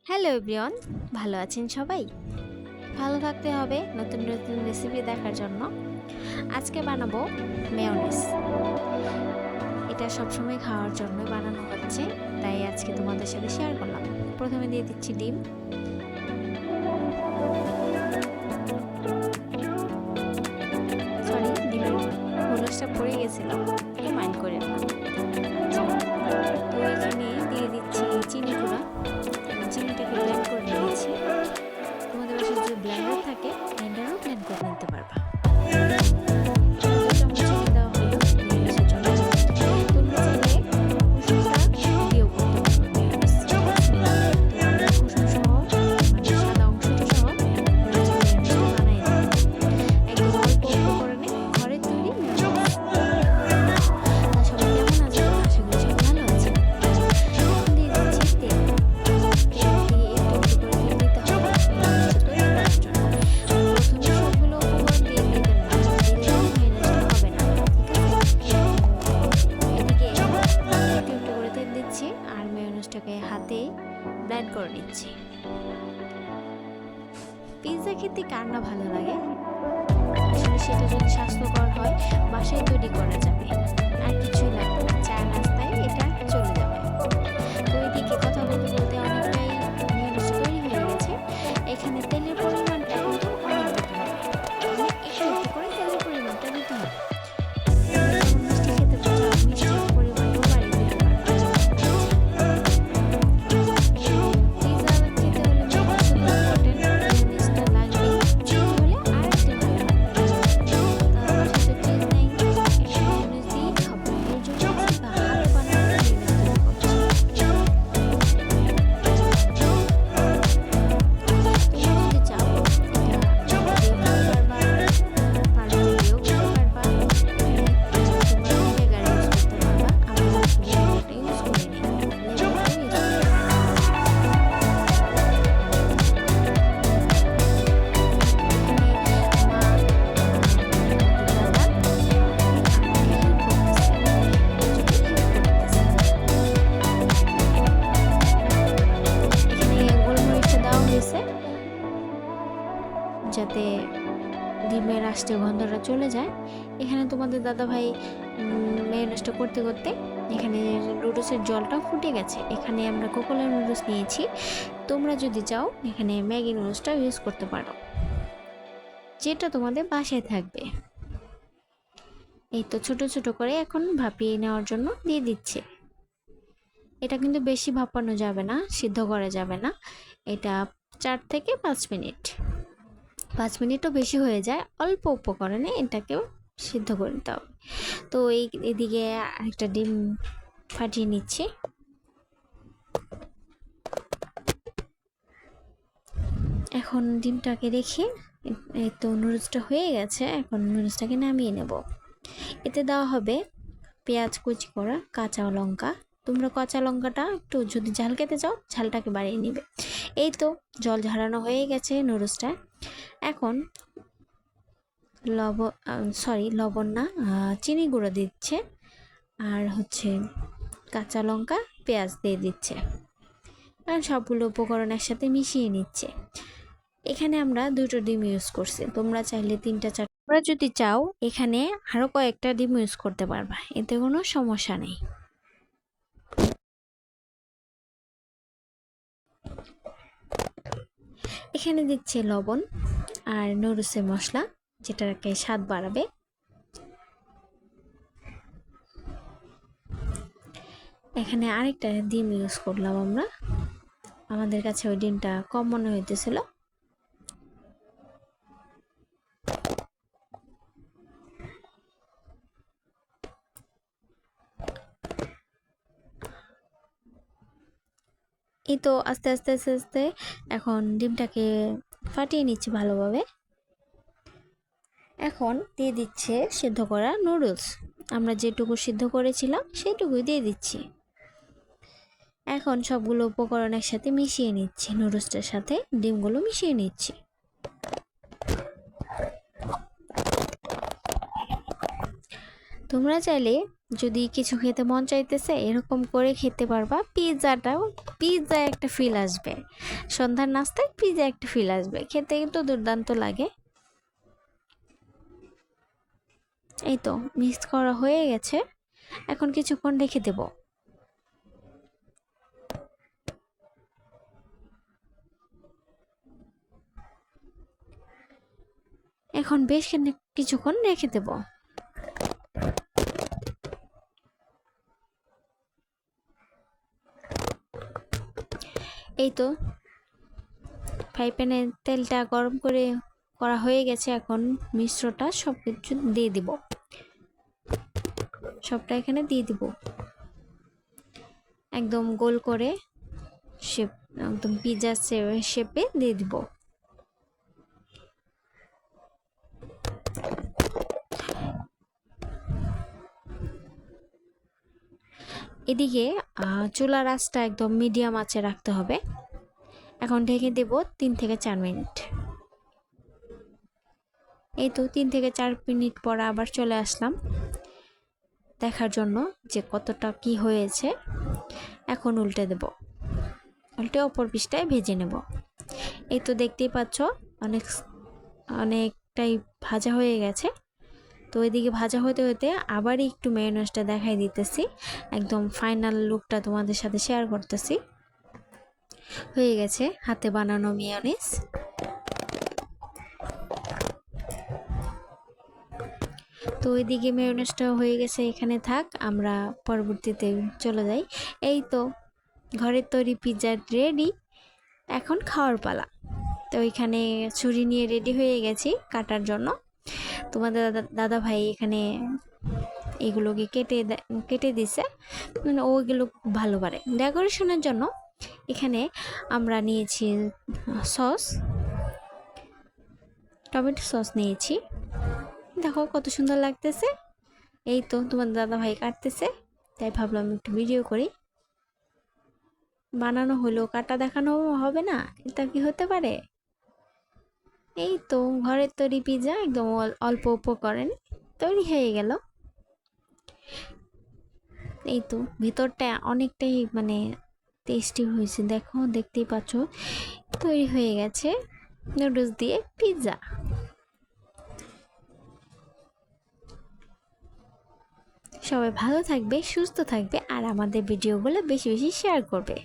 Hello everyone, ভালো আছেন সবাই? ভালো থাকতে হবে নতুন নতুন রেসিপি দেখার জন্য। আজকে বানাবো মেয়োনিজ। এটা সবসময় খাওয়ার জন্য বানানো হচ্ছে, তাই আজকে তোমাদের সাথে শেয়ার করলাম। প্রথমে দিয়ে দিচ্ছি ডিম। সরি, ডিমের খোলসটা পড়ে গেছিল, মাইন্ড করে না। তো এখানে দিয়ে দিচ্ছি চিনি গুঁড়া। চিনিটাকে ব্লেন্ড করে নিয়েছি। তোমাদের বাসায় যদি ব্লেন্ডার থাকে ব্লেন্ডারও ব্লেন্ড করে নিতে পারবা। হাতে ব্লেন্ড করে নিচ্ছি। পিৎজা খেতে কার না ভালো লাগে, আসলে সেটা যদি স্বাস্থ্যকর হয় বাসায় তৈরি করা যাবে, আর কিছুই লাগবে না। চা নাস্তায় এটা চলে যাবে। তো এদিকে কথা বলতে বলতে অনেকটাই মেয়োনিজ তৈরি হয়ে গেছে। এখানে তেলের পরিমাণটা কিন্তু অনেক দিতে হবে, একটু একটু করে তেলের পরিমাণটা দিতে হবে। মিষ্টি খেতে চাও, মিষ্টির পরিমাণটাও বাড়িয়ে দিতে পারবে। যাতে ডিমের আস্তে গন্ধটা চলে যায়। এখানে তোমাদের দাদা ভাই মেয়োনিজটা করতে করতে এখানে নুডলসের জলটা ফুটে গেছে। এখানে আমরা কোকোলা নুডলস নিয়েছি, তোমরা যদি চাও এখানে ম্যাগি নুডলসটা ইউজ করতে পারো, যেটা তোমাদের বাসায় থাকবে। এই তো ছোট ছোট করে এখন ভাপিয়ে নেওয়ার জন্য দিয়ে দিচ্ছে। এটা কিন্তু বেশি ভাপানো যাবে না, সিদ্ধ করা যাবে না। এটা 4 থেকে 5 মিনিট, 5 মিনিটও বেশি হয়ে যায়। অল্প উপকরণে এটাকেও সিদ্ধ করে নিতে হবে। তো এদিকে আরেকটা ডিম ফাটিয়ে নিচ্ছি। এখন ডিমটাকে রেখে, এই তো নুডলসটা হয়ে গেছে। এখন নুডলসটাকে নামিয়ে নেব। এতে দেওয়া হবে পেঁয়াজ কুচি করা, কাঁচা লঙ্কা। তোমরা কাঁচা লঙ্কাটা একটু যদি ঝাল খেতে চাও ঝালটাকে বাড়িয়ে নিবে। এই তো জল ঝরানো হয়ে গেছে নুডলসটা। এখন লবণ না, চিনি গুঁড়ো দিচ্ছে, আর হচ্ছে কাঁচা লঙ্কা পেঁয়াজ দিয়ে দিচ্ছে, আর সবগুলো উপকরণ একসাথে মিশিয়ে নিচ্ছে। এখানে আমরা 2টো ডিম ইউজ করছি, তোমরা চাইলে 3টা 4টা, তোমরা যদি চাও এখানে আরও কয়েকটা ডিম ইউজ করতে পারবা, এতে কোনো সমস্যা নেই। এখানে দিচ্ছে লবণ আর নুডলসের মশলা, যেটাকে স্বাদ বাড়াবে। এখানে আরেকটা ডিম ইউজ করলাম আমরা, আমাদের কাছে ওই ডিমটা কম মনে হইতেছিল। এই তো আস্তে আস্তে আস্তে আস্তে এখন ডিমটাকে ফাটিয়ে নিচ্ছি ভালোভাবে। এখন দিয়ে দিচ্ছে সিদ্ধ করা নুডলস, আমরা যেটুকু সিদ্ধ করেছিলাম সেটুকুই দিয়ে দিচ্ছি। এখন সবগুলো উপকরণ একসাথে মিশিয়ে নিচ্ছি, নুডলসটার সাথে ডিমগুলো মিশিয়ে নিচ্ছি। তোমরা চাইলে যদি কিছু খেতে মন চাইতেছে এরকম করে খেতে পারবা। পিৎজা একটা ফিল আসবে, সন্ধ্যার নাস্তায় পিৎজা একটা ফিল আসবে, খেতে কিন্তু দুর্দান্ত লাগে। এই তো মিক্স করা হয়ে গেছে, এখন কিছুক্ষণ রেখে দেব। এখন বেশ কিছুক্ষণ রেখে দেব। এই তো ফ্রাই প্যানে তেলটা গরম করা হয়ে গেছে, এখন মিশ্রটা সব কিছু দিয়ে দিব, সবটা এখানে দিয়ে দিব একদম গোল করে, শেপ একদম পিৎজা শেপে দিয়ে দিব। এদিকে চুলার আঁচটা একদম মিডিয়াম আঁচে রাখতে হবে। এখন ঢেকে দেব 3 থেকে 4 মিনিট। এই তো 3 থেকে 4 মিনিট পর আবার চলে আসলাম দেখার জন্য যে কতটা কি হয়েছে। এখন উল্টে দেব, উল্টে অপর পিঠটায় ভেজে নেব। এই তো দেখতেই পাচ্ছ অনেকটাই ভাজা হয়ে গেছে। তো এদিকে ভাজা হতে হতে আবার একটু মেয়োনেজটা দেখাই দিতেছি, একদম ফাইনাল লুকটা তোমাদের সাথে শেয়ার করতেছি। হয়ে গেছে হাতে বানানো মেয়োনেজ। তো ওইদিকে মেয়োনেজটা হয়ে গেছে, এখানে থাক, আমরা পরবর্তীতে চলে যাই। এই তো ঘরের তৈরি পিৎজা রেডি, এখন খাওয়ার পালা। তো ওইখানে ছুরি নিয়ে রেডি হয়ে গেছি কাটার জন্য। তোমাদের দাদা ভাই এখানে এগুলোকে কেটে দিছে, মানে ওইগুলো ভালো পারে। ডেকোরেশনের জন্য এখানে আমরা নিয়েছি সস, টমেটো সস নিয়েছি, দেখো কত সুন্দর লাগতেছে। এই তো তোমার দাদা ভাই কাটতেছে, তাই ভাবলাম একটু ভিডিও করি। বানানো হলো, কাটা দেখানো হবে না, এটা কি হতে পারে। এই তো ঘরের তৈরি পিৎজা একদম অল্প উপকরণ তৈরি হয়ে গেল। এই তো ভিতরটা অনেকটাই মানে টেস্টি হয়েছে, দেখো দেখতেই পাচ্ছ তৈরি হয়ে গেছে নুডলস দিয়ে পিৎজা। সবাই ভালো থাকবে, সুস্থ থাকবে, আর আমাদের ভিডিওগুলো বেশি বেশি শেয়ার করবে।